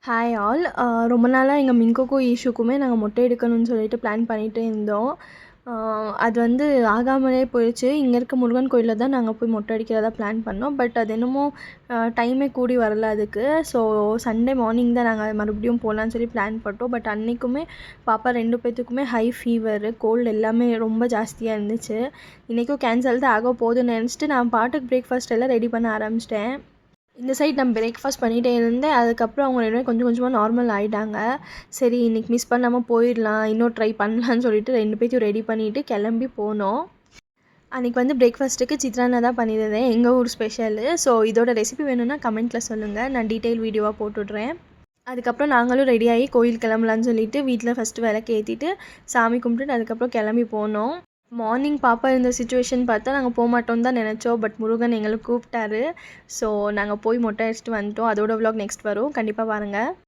Hi all. ரொம்ப நாளாக எங்கள் மிங்குக்கும் ஈஷுக்குமே நாங்கள் மொட்டை எடுக்கணும்னு சொல்லிட்டு பிளான் பண்ணிகிட்டே இருந்தோம். அது வந்து ஆகாமலே போயிடுச்சு. இங்கே இருக்க முருகன் கோயிலில் தான் நாங்கள் போய் மொட்டை அடிக்கிறதா பிளான் பண்ணோம். பட் அது என்னமோ டைமே கூடி வரல அதுக்கு. ஸோ சண்டே மார்னிங் தான் நாங்கள் மறுபடியும் போகலான்னு சொல்லி பிளான் பண்ணிட்டோம். பட் அன்றைக்குமே பாப்பா 2 பேர்த்துக்குமே ஹை ஃபீவரு, கோல்டு எல்லாமே ரொம்ப ஜாஸ்தியாக இருந்துச்சு. இன்றைக்கும் கேன்சல் தான் ஆக போகுதுன்னு நினச்சிட்டு நான் பாட்டுக்கு பிரேக்ஃபாஸ்ட் எல்லாம் ரெடி பண்ண ஆரம்பிச்சிட்டேன். இந்த சைட் நான் பிரேக்ஃபாஸ்ட் பண்ணிகிட்டே இருந்தேன். அதுக்கப்புறம் அவங்க 2 பேரும் கொஞ்சம் கொஞ்சமாக நார்மல் ஆகிட்டாங்க. சரி இன்றைக்கி மிஸ் பண்ணாமல் போயிடலாம், இன்னும் ட்ரை பண்ணலான்னு சொல்லிட்டு 2 பேர்த்தையும் ரெடி பண்ணிவிட்டு கிளம்பி போனோம். அன்றைக்கி வந்து பிரேக்ஃபாஸ்ட்டுக்கு சித்ரான்னா தான் பண்ணியிருந்தேன், எங்கள் ஊர் ஸ்பெஷலு. ஸோ இதோட ரெசிபி வேணும்னா கமெண்ட்டில் சொல்லுங்கள், நான் டீட்டெயில் வீடியோவாக போட்டுவிட்றேன். அதுக்கப்புறம் நாங்களும் ரெடியாகி கோயில் கிளம்பலான்னு சொல்லிட்டு வீட்டில் ஃபஸ்ட்டு விளக்கு ஏற்றிட்டு சாமி கும்பிட்டுட்டு அதுக்கப்புறம் கிளம்பி போனோம். மார்னிங் பாப்பா இருந்த சிச்சுவேஷன் பார்த்தா நாங்கள் போகமாட்டோன்னு தான் நினச்சோம். பட் முருகன் எங்களை கூப்பிட்டாரு. ஸோ நாங்கள் போய் மொட்டை அடிச்சுட்டு வந்துட்டோம். அதோட விலாக் நெக்ஸ்ட் வரும், கண்டிப்பாக பாருங்கள்.